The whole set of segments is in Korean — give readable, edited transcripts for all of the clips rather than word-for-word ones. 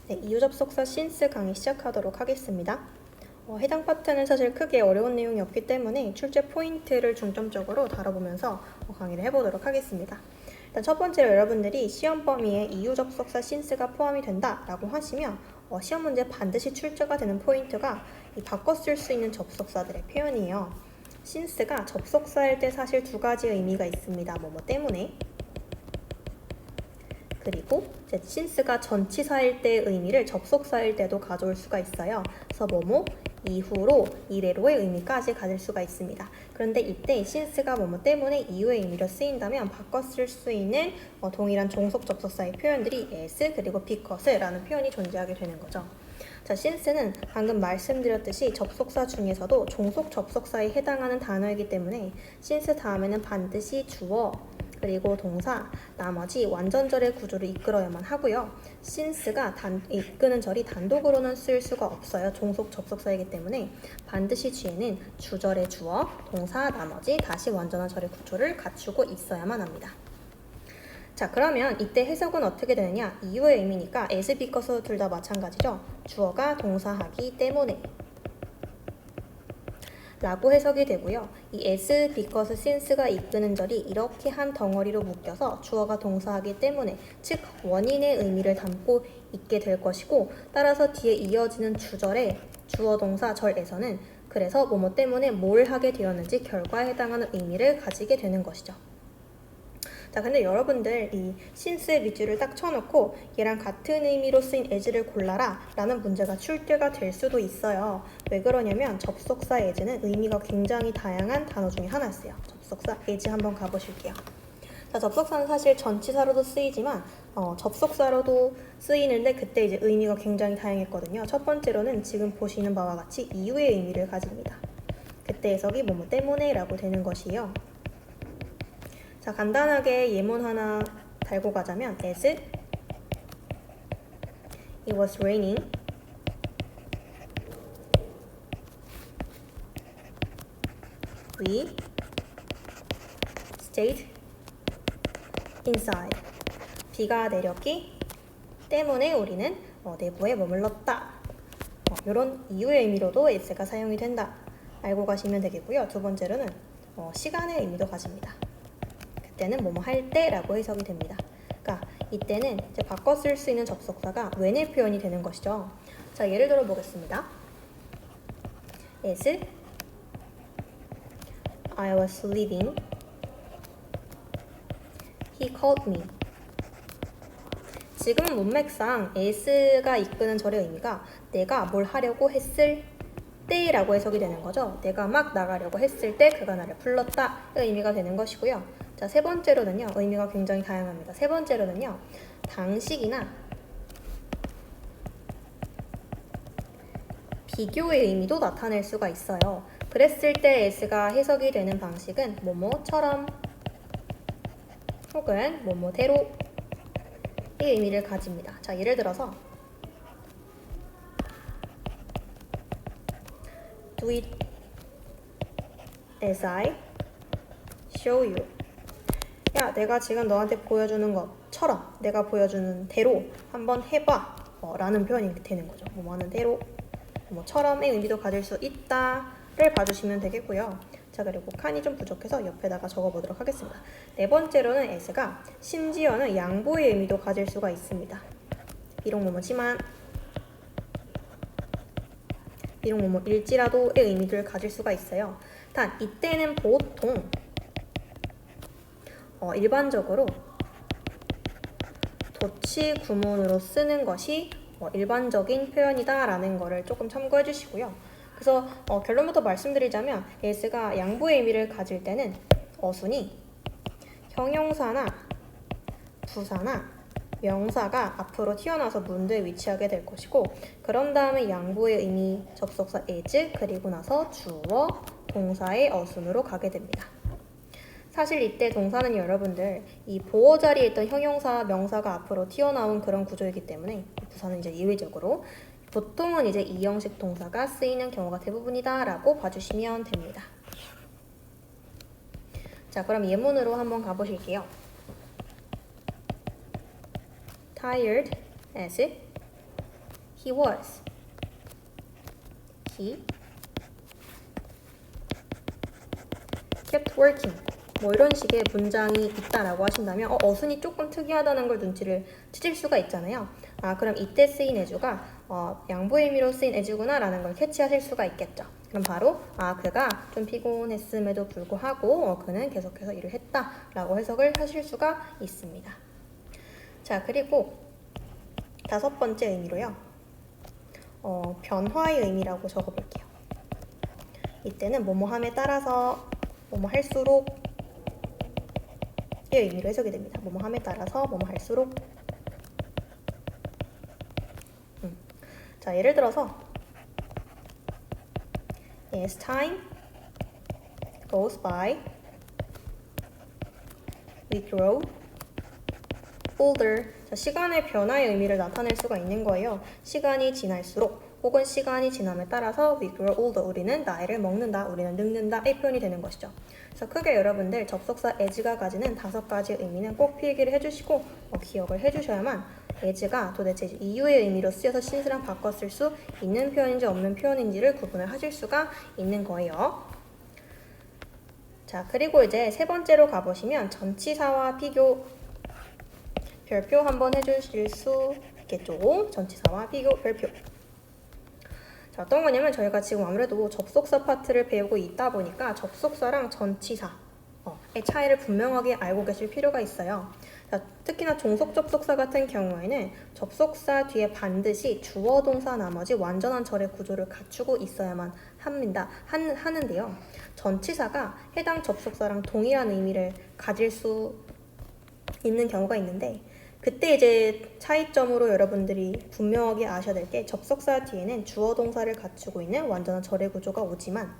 네, 이유 접속사 since 강의 시작하도록 하겠습니다. 해당 파트는 사실 크게 어려운 내용이 없기 때문에 출제 포인트를 중점적으로 다뤄보면서 강의를 해보도록 하겠습니다. 일단 첫 번째로 여러분들이 시험 범위에 이유 접속사 since가 포함이 된다라고 하시면 시험 문제 반드시 출제가 되는 포인트가 이 바꿔 쓸 수 있는 접속사들의 표현이에요. since가 접속사일 때 사실 두 가지 의미가 있습니다. 뭐뭐 때문에. 그리고 since가 전치사일 때의 의미를 접속사일 때도 가져올 수가 있어요. 그래서 뭐뭐, 이후로, 이래로의 의미까지 가질 수가 있습니다. 그런데 이때 since가 뭐뭐 때문에 이유의 의미로 쓰인다면 바꿔 쓸 수 있는 동일한 종속 접속사의 표현들이 as 그리고 because라는 표현이 존재하게 되는 거죠. 자, since는 방금 말씀드렸듯이 접속사 중에서도 종속 접속사에 해당하는 단어이기 때문에 since 다음에는 반드시 주어, 그리고 동사, 나머지 완전절의 구조를 이끌어야만 하고요. since가 이끄는 절이 단독으로는 쓸 수가 없어요. 종속 접속사이기 때문에 반드시 뒤에는 주절의 주어, 동사, 나머지 다시 완전한 절의 구조를 갖추고 있어야만 합니다. 자, 그러면 이때 해석은 어떻게 되느냐? 이유의 의미니까 as, because 둘 다 마찬가지죠. 주어가 동사하기 때문에 라고 해석이 되고요. 이 as, because, since가 이끄는 절이 이렇게 한 덩어리로 묶여서 주어가 동사하기 때문에 즉 원인의 의미를 담고 있게 될 것이고 따라서 뒤에 이어지는 주절의 주어, 동사, 절에서는 그래서 뭐뭐 때문에 뭘 하게 되었는지 결과에 해당하는 의미를 가지게 되는 것이죠. 자, 근데 여러분들 이 since의 밑줄을 딱 쳐놓고 얘랑 같은 의미로 쓰인 as를 골라라 라는 문제가 출제가 될 수도 있어요. 왜 그러냐면 접속사 as는 의미가 굉장히 다양한 단어 중에 하나였어요. 접속사 as 한번 가보실게요. 자, 접속사는 사실 전치사로도 쓰이지만 접속사로도 쓰이는데 그때 이제 의미가 굉장히 다양했거든요. 첫 번째로는 지금 보시는 바와 같이 이유의 의미를 가집니다. 그때 해석이 뭐뭐 때문에 라고 되는 것이에요. 자, 간단하게 예문 하나 달고 가자면 as it was raining we stayed inside. 비가 내렸기 때문에 우리는 내부에 머물렀다. 이런 이유의 의미로도 as가 사용이 된다. 알고 가시면 되겠고요. 두 번째로는 시간의 의미도 가집니다. 그때는 뭐뭐 할 때라고 해석이 됩니다. 그러니까 이때는 이제 바꿔 쓸 수 있는 접속사가 when의 표현이 되는 것이죠. 자, 예를 들어 보겠습니다. as I was leaving, he called me. 지금은 문맥상 as가 이끄는 절의 의미가 내가 뭘 하려고 했을 때라고 해석이 되는 거죠. 내가 막 나가려고 했을 때 그가 나를 불렀다 의 의미가 되는 것이고요. 자, 세 번째로는요. 의미가 굉장히 다양합니다. 세 번째로는요. 당식이나 비교의 의미도 나타낼 수가 있어요. 그랬을 때 as가 해석이 되는 방식은 뭐뭐처럼 혹은 뭐뭐대로의 의미를 가집니다. 자, 예를 들어서 do it as I show you. 야, 내가 지금 너한테 보여주는 것처럼 내가 보여주는 대로 한번 해봐 라는 표현이 되는 거죠. 뭐 하는 대로, 뭐처럼의 의미도 가질 수 있다를 봐주시면 되겠고요. 자, 그리고 칸이 좀 부족해서 옆에다가 적어보도록 하겠습니다. 네 번째로는 as가 심지어는 양보의 의미도 가질 수가 있습니다. 비록 뭐뭐지만 비록 뭐뭐일지라도의 의미를 가질 수가 있어요. 단 이때는 보통 일반적으로 도치 구문으로 쓰는 것이 일반적인 표현이다라는 거를 조금 참고해 주시고요. 그래서 결론부터 말씀드리자면 as가 양보의 의미를 가질 때는 어순이 형용사나 부사나 명사가 앞으로 튀어나와서 문제에 위치하게 될 것이고 그런 다음에 양보의 의미 접속사 as 그리고 나서 주어, 동사의 어순으로 가게 됩니다. 사실 이때 동사는 여러분들 이 보어 자리에 있던 형용사, 명사가 앞으로 튀어나온 그런 구조이기 때문에 부사는 이제 예외적으로 보통은 이제 이 형식 동사가 쓰이는 경우가 대부분이다 라고 봐주시면 됩니다. 자, 그럼 예문으로 한번 가보실게요. Tired as He was. He kept working. 뭐 이런 식의 문장이 있다라고 하신다면 어순이 조금 특이하다는 걸 눈치를 채실 수가 있잖아요. 그럼 이때 쓰인 as가 양보의 의미로 쓰인 as구나 라는 걸 캐치하실 수가 있겠죠. 그럼 바로 그가 좀 피곤했음에도 불구하고 그는 계속해서 일을 했다 라고 해석을 하실 수가 있습니다. 자, 그리고 5번째 의미로요. 변화의 의미라고 적어볼게요. 이때는 뭐뭐함에 따라서 뭐뭐 할수록 의 의미로 해석이 됩니다. 뭐뭐함에 따라서 뭐뭐 할수록. 자, 예를 들어서 As time goes by, we grow older. 자, 시간의 변화의 의미를 나타낼 수가 있는 거예요. 시간이 지날수록 혹은 시간이 지남에 따라서 we grow older. 우리는 나이를 먹는다, 우리는 늙는다 이 표현이 되는 것이죠. 그래서 크게 여러분들 접속사 as가 가지는 5가지 의미는 꼭 필기를 해주시고 기억을 해주셔야만 as가 도대체 이유의 의미로 쓰여서 since랑 바꿔 쓸 수 있는 표현인지 없는 표현인지를 구분을 하실 수가 있는 거예요. 자, 그리고 이제 3번째로 가보시면 전치사와 비교 별표 한번 해주실 수 있겠죠. 전치사와 비교 별표. 자, 어떤 거냐면 저희가 지금 아무래도 접속사 파트를 배우고 있다 보니까 접속사랑 전치사의 차이를 분명하게 알고 계실 필요가 있어요. 자, 특히나 종속 접속사 같은 경우에는 접속사 뒤에 반드시 주어 동사 나머지 완전한 절의 구조를 갖추고 있어야만 하는데요. 전치사가 해당 접속사랑 동일한 의미를 가질 수 있는 경우가 있는데 그때 이제 차이점으로 여러분들이 분명하게 아셔야 될 게 접속사 뒤에는 주어 동사를 갖추고 있는 완전한 절의 구조가 오지만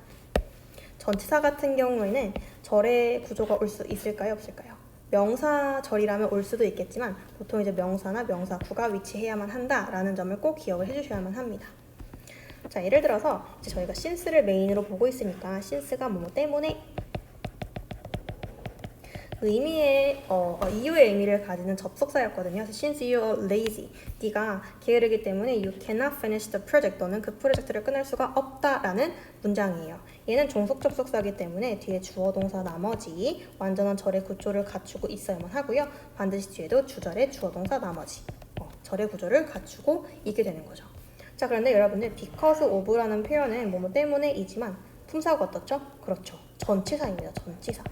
전치사 같은 경우에는 절의 구조가 올 수 있을까요? 없을까요? 명사절이라면 올 수도 있겠지만 보통 이제 명사나 명사구가 위치해야만 한다라는 점을 꼭 기억을 해주셔야만 합니다. 자, 예를 들어서 이제 저희가 since를 메인으로 보고 있으니까 since가 뭐뭐 때문에 의미의 이유의 의미를 가지는 접속사였거든요. 그래서 since you are lazy, 네가 게으르기 때문에 you cannot finish the project, 너는 그 프로젝트를 끝낼 수가 없다라는 문장이에요. 얘는 종속 접속사이기 때문에 뒤에 주어 동사 나머지 완전한 절의 구조를 갖추고 있어야만 하고요. 반드시 뒤에도 주절의 주어 동사 나머지 절의 구조를 갖추고 있게 되는 거죠. 자, 그런데 여러분들 because of라는 표현은 뭐뭐 때문에이지만 품사가 어떻죠? 그렇죠. 전치사입니다. 전치사.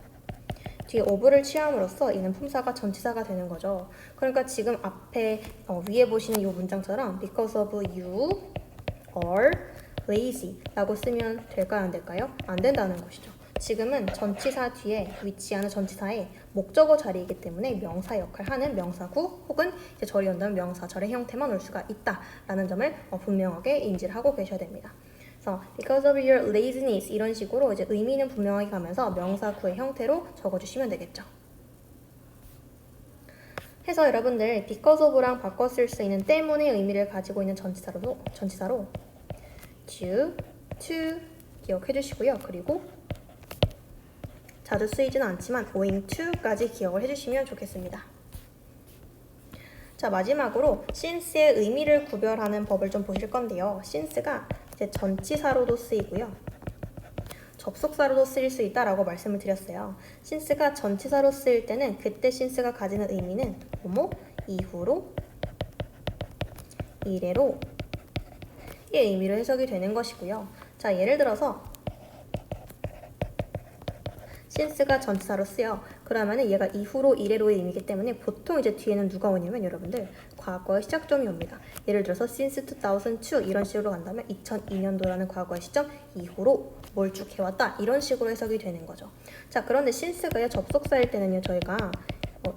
뒤에 of를 취함으로써 이는 품사가 전치사가 되는 거죠. 그러니까 지금 앞에 위에 보시는 이 문장처럼 because of you are lazy 라고 쓰면 될까요? 안 될까요? 안 된다는 것이죠. 지금은 전치사 뒤에 위치하는 전치사의 목적어 자리이기 때문에 명사 역할을 하는 명사구 혹은 이제 절이 온다면 명사절의 형태만 올 수가 있다라는 점을 분명하게 인지를 하고 계셔야 됩니다. because of your laziness 이런 식으로 이제 의미는 분명하게 가면서 명사구의 형태로 적어주시면 되겠죠. 해서 여러분들 because of랑 바꿔 쓸 수 있는 때문에 의미를 가지고 있는 전치사로 due to 기억해 주시고요. 그리고 자주 쓰이지는 않지만 owing to까지 기억을 해주시면 좋겠습니다. 자, 마지막으로 since의 의미를 구별하는 법을 좀 보실 건데요. since가 이제 전치사로도 쓰이고요. 접속사로도 쓰일 수 있다라고 말씀을 드렸어요. since가 전치사로 쓰일 때는 그때 since가 가지는 의미는 뭐뭐 이후로, 이래로 이 의미로 해석이 되는 것이고요. 자, 예를 들어서 since가 전치사로 쓰여. 그러면은 얘가 이후로, 이래로의 의미이기 때문에 보통 이제 뒤에는 누가 오냐면 여러분들 과거의 시작점이 옵니다. 예를 들어서 since 2002 이런 식으로 간다면 2002년도라는 과거의 시점 이후로 뭘 쭉 해왔다 이런 식으로 해석이 되는 거죠. 자, 그런데 since가 접속사일 때는요 저희가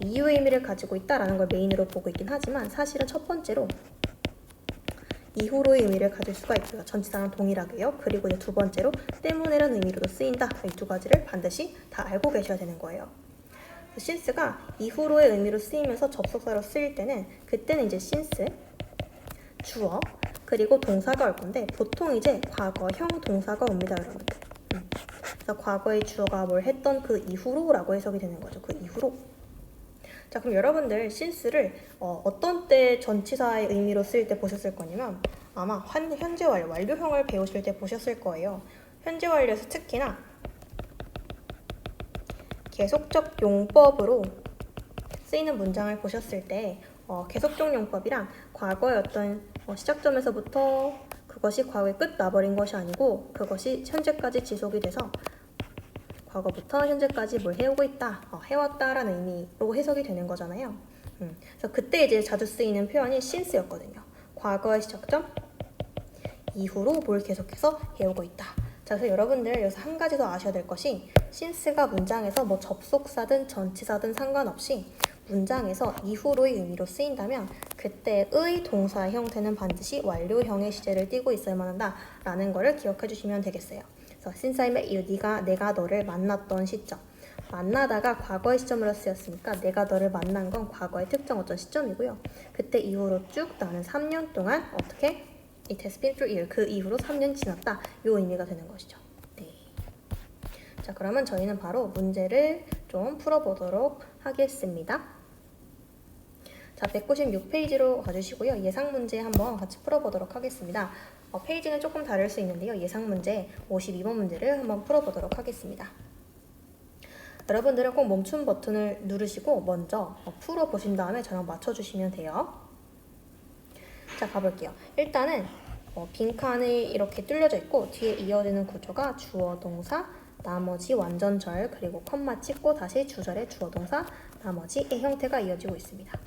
이유의 의미를 가지고 있다라는 걸 메인으로 보고 있긴 하지만 사실은 첫 번째로 이후로의 의미를 가질 수가 있고요. 전치사랑 동일하게요. 그리고 이제 두 번째로 때문에라는 의미로도 쓰인다. 이 두 가지를 반드시 다 알고 계셔야 되는 거예요. since가 이후로의 의미로 쓰이면서 접속사로 쓰일 때는 그때는 이제 since, 주어, 그리고 동사가 올 건데 보통 이제 과거형 동사가 옵니다, 여러분들. 그래서 과거의 주어가 뭘 했던 그 이후로라고 해석이 되는 거죠. 그 이후로. 자, 그럼 여러분들 since를 어떤 때 전치사의 의미로 쓰일 때 보셨을 거냐면 아마 현재 완료, 완료형을 배우실 때 보셨을 거예요. 현재 완료에서 특히나 계속적 용법으로 쓰이는 문장을 보셨을 때 계속적 용법이란 과거의 어떤 시작점에서부터 그것이 과거의 끝 나버린 것이 아니고 그것이 현재까지 지속이 돼서 과거부터 현재까지 뭘 해오고 있다, 해왔다라는 의미로 해석이 되는 거잖아요. 그래서 그때 이제 자주 쓰이는 표현이 since였거든요. 과거의 시작점, 이후로 뭘 계속해서 해오고 있다. 자, 그래서 여러분들 여기서 한 가지 더 아셔야 될 것이 since가 문장에서 뭐 접속사든 전치사든 상관없이 문장에서 이후로의 의미로 쓰인다면 그때의 동사의 형태는 반드시 완료형의 시제를 띠고 있어야만 한다라는 거를 기억해 주시면 되겠어요. 그래서 since I met you, 내가 너를 만났던 시점. 만나다가 과거의 시점으로 쓰였으니까 내가 너를 만난 건 과거의 특정 어떤 시점이고요. 그때 이후로 쭉 나는 3년 동안 어떻게 It has been 3 years. 그 이후로 3년 지났다. 요 의미가 되는 것이죠. 네. 자, 그러면 저희는 바로 문제를 좀 풀어보도록 하겠습니다. 자, 196페이지로 가주시고요. 예상 문제 한번 같이 풀어보도록 하겠습니다. 페이지는 조금 다를 수 있는데요. 예상 문제 52번 문제를 한번 풀어보도록 하겠습니다. 여러분들은 꼭 멈춤 버튼을 누르시고 먼저 풀어보신 다음에 저랑 맞춰주시면 돼요. 자, 가볼게요. 일단은 빈칸이 이렇게 뚫려져 있고 뒤에 이어지는 구조가 주어, 동사, 나머지 완전절, 그리고 컴마 찍고 다시 주절의 주어, 동사, 나머지의 형태가 이어지고 있습니다.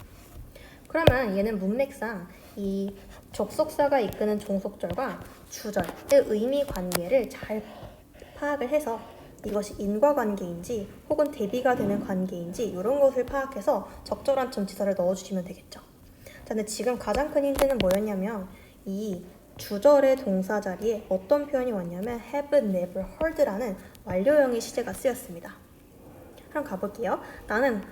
그러면 얘는 문맥상 이 접속사가 이끄는 종속절과 주절의 의미 관계를 잘 파악을 해서 이것이 인과관계인지 혹은 대비가 되는 관계인지 이런 것을 파악해서 적절한 전치사를 넣어주시면 되겠죠. 자, 근데 지금 가장 큰 힌트는 뭐였냐면 이 주절의 동사 자리에 어떤 표현이 왔냐면 have never heard라는 완료형의 시제가 쓰였습니다. 그럼 가볼게요. 나는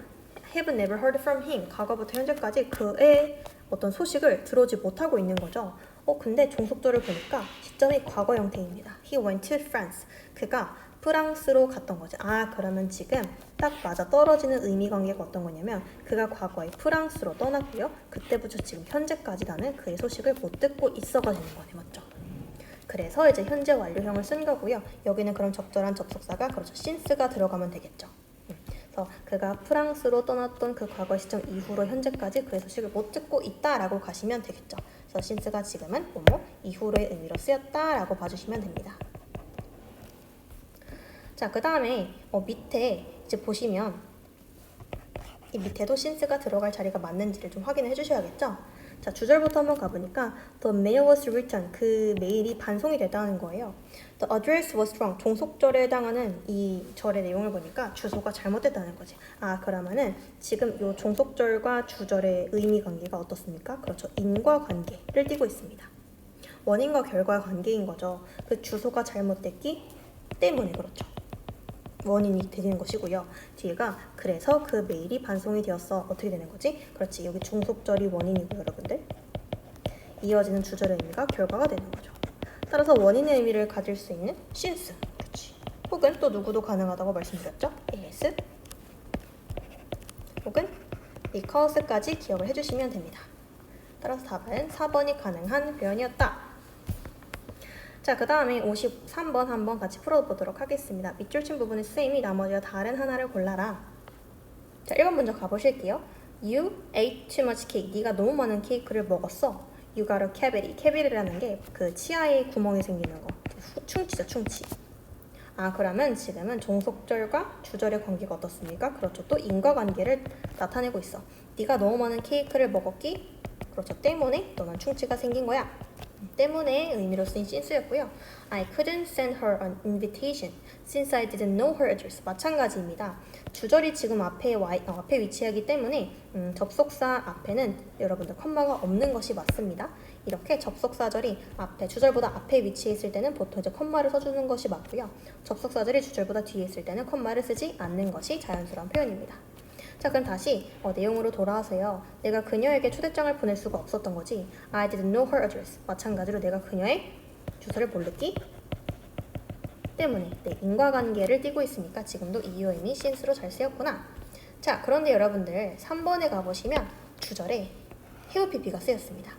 have never heard from him. 과거부터 현재까지 그의 어떤 소식을 들어오지 못하고 있는 거죠. 근데 종속절을 보니까 시점이 과거 형태입니다. He went to France. 그가 프랑스로 갔던 거죠. 그러면 지금 딱 맞아 떨어지는 의미 관계가 어떤 거냐면 그가 과거에 프랑스로 떠났고요. 그때부터 지금 현재까지 나는 그의 소식을 못 듣고 있어가 되는 거네, 맞죠? 그래서 이제 현재 완료형을 쓴 거고요. 여기는 그럼 적절한 접속사가 그렇죠. since가 들어가면 되겠죠. 그래서 그가 프랑스로 떠났던 그 과거 시점 이후로 현재까지 그의 소식을 못 듣고 있다라고 가시면 되겠죠. 그래서 since가 지금은 뭐뭐 이후로의 의미로 쓰였다라고 봐주시면 됩니다. 자, 그 다음에 밑에 이제 보시면 이 밑에도 since가 들어갈 자리가 맞는지를 좀 확인해 주셔야겠죠. 자, 주절부터 한번 가보니까 the mail was written. 그 메일이 반송이 됐다는 거예요. The address was wrong. 종속절에 해당하는 이 절의 내용을 보니까 주소가 잘못됐다는 거지. 그러면은 지금 이 종속절과 주절의 의미 관계가 어떻습니까? 그렇죠. 인과관계를 띠고 있습니다. 원인과 결과의 관계인 거죠. 그 주소가 잘못됐기 때문에 그렇죠. 원인이 되는 것이고요. 뒤에가 그래서 그 메일이 반송이 되었어. 어떻게 되는 거지? 그렇지. 여기 종속절이 원인이고 여러분들. 이어지는 주절의 의미가 결과가 되는 거죠. 따라서 원인의 의미를 가질 수 있는 since. 그렇지. 혹은 또 누구도 가능하다고 말씀드렸죠. as. 혹은 because까지 기억을 해주시면 됩니다. 따라서 답은 4번이 가능한 표현이었다. 자, 그 다음에 53번 한번 같이 풀어보도록 하겠습니다. 밑줄 친 부분은 쌤이 나머지와 다른 하나를 골라라. 자, 1번 먼저 가보실게요. You ate too much cake. 네가 너무 많은 케이크를 먹었어. You got a cavity. cavity라는 게 그 치아에 구멍이 생기는 거. 충치죠, 충치. 그러면 지금은 종속절과 주절의 관계가 어떻습니까? 그렇죠. 또 인과관계를 나타내고 있어. 네가 너무 많은 케이크를 먹었기, 그렇죠. 때문에 너는 충치가 생긴 거야. 때문에 의미로 쓰인 since였고요. I couldn't send her an invitation since I didn't know her address. 마찬가지입니다. 주절이 지금 앞에 위치하기 때문에 접속사 앞에는 여러분들 컴마가 없는 것이 맞습니다. 이렇게 접속사절이 주절보다 앞에 위치해 있을 때는 보통 이제 컴마를 써주는 것이 맞고요. 접속사절이 주절보다 뒤에 있을 때는 컴마를 쓰지 않는 것이 자연스러운 표현입니다. 자, 그럼 다시 내용으로 돌아와서요. 내가 그녀에게 초대장을 보낼 수가 없었던 거지. I didn't know her address. 마찬가지로 내가 그녀의 주소를 모르기 때문에 인과관계를 띠고 있으니까 지금도 이유 의미 since로 잘 쓰였구나. 자, 그런데 여러분들 3번에 가보시면 주절에 have pp가 쓰였습니다.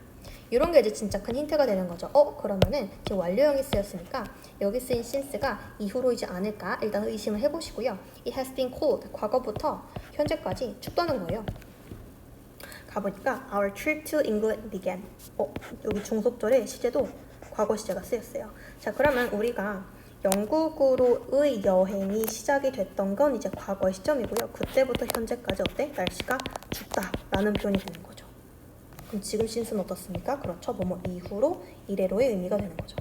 이런 게 이제 진짜 큰 힌트가 되는 거죠. 그러면은 지금 완료형이 쓰였으니까 여기 쓰인 since가 이후로이지 않을까 일단 의심을 해보시고요. It has been cold. 과거부터 현재까지 춥다는 거예요. 가보니까 Our trip to England began. 여기 종속절의 시제도 과거 시제가 쓰였어요. 자, 그러면 우리가 영국으로의 여행이 시작이 됐던 건 이제 과거의 시점이고요. 그때부터 현재까지 어때? 날씨가 춥다라는 표현이 되는 거죠. 그럼 지금 신스는 어떻습니까? 그렇죠. 뭐뭐 이후로 이래로의 의미가 되는 거죠.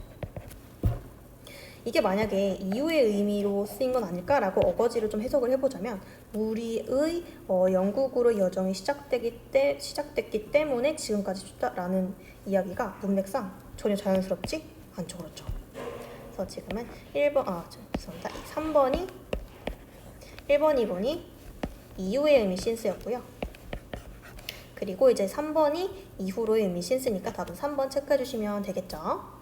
이게 만약에 이후의 의미로 쓰인 건 아닐까라고 어거지를 좀 해석을 해보자면 우리의 영국으로 여정이 시작됐기 때문에 지금까지 춥다라는 이야기가 문맥상 전혀 자연스럽지 않죠. 그렇죠. 그래서 지금은 죄송합니다. 3번이 1번, 2번이 이후의 의미 신스였고요. 그리고 이제 3번이 이후로의 의미 신스니까 답은 3번 체크해 주시면 되겠죠.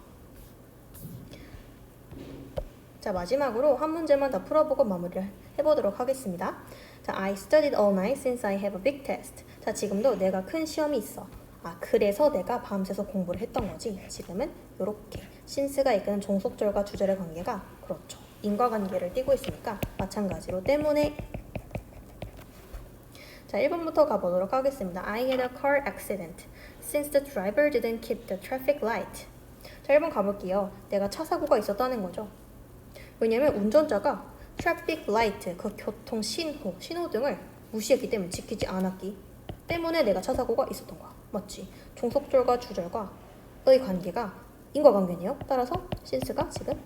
자, 마지막으로 한 문제만 더 풀어보고 마무리를 해보도록 하겠습니다. 자, I studied all night since I have a big test. 자, 지금도 내가 큰 시험이 있어. 그래서 내가 밤새서 공부를 했던 거지. 지금은 이렇게 since가 이끄는 종속절과 주절의 관계가 그렇죠. 인과관계를 띠고 있으니까 마찬가지로 때문에. 자, 1번부터 가보도록 하겠습니다. I had a car accident since the driver didn't keep the traffic light. 자, 1번 가볼게요. 내가 차 사고가 있었다는 거죠. 왜냐면 운전자가 traffic light, 그 교통 신호등을 무시했기 때문에 지키지 않았기 때문에 내가 차 사고가 있었던 거야. 맞지? 종속절과 주절과의 관계가 인과관계네요. 따라서 since가 지금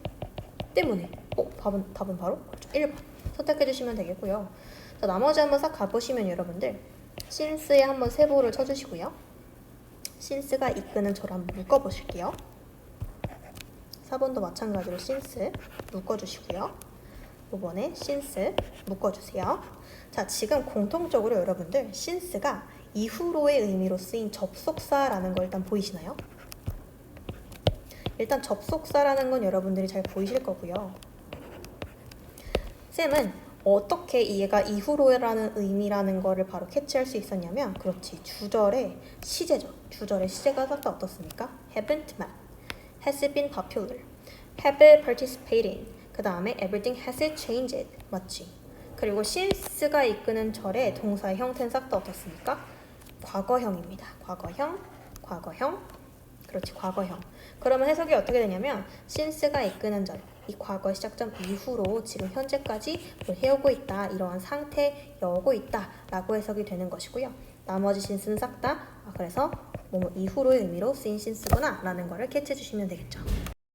때문에. 답은 바로 1번 선택해 주시면 되겠고요. 자, 나머지 한번 싹 가보시면 여러분들 since에 한번 세보를 쳐주시고요. since가 이끄는 저를 한번 묶어보실게요. 4번도 마찬가지로 since 묶어주시고요. 5번에 since 묶어주세요. 자, 지금 공통적으로 여러분들 since가 이후로의 의미로 쓰인 접속사라는 거 일단 보이시나요? 일단 접속사라는 건 여러분들이 잘 보이실 거고요. 쌤은 어떻게 얘가 이후로라는 의미라는 거를 바로 캐치할 수 있었냐면 그렇지, 주절의 시제죠. 주절의 시제가 싹 다 어떻습니까? haven't met, has been popular, have participated, 그 다음에 everything has changed. 맞지? 그리고 since가 이끄는 절의 동사의 형태는 싹 다 어떻습니까? 과거형입니다. 과거형. 그렇지, 과거형. 그러면 해석이 어떻게 되냐면 since가 이끄는 절, 이 과거 시작점 이후로 지금 현재까지 뭘 해오고 있다, 이러한 상태여오고 있다 라고 해석이 되는 것이고요. 나머지 since는 싹 다 그래서 뭐 이후로의 의미로 쓰인 since구나 라는 거를 캐치해 주시면 되겠죠.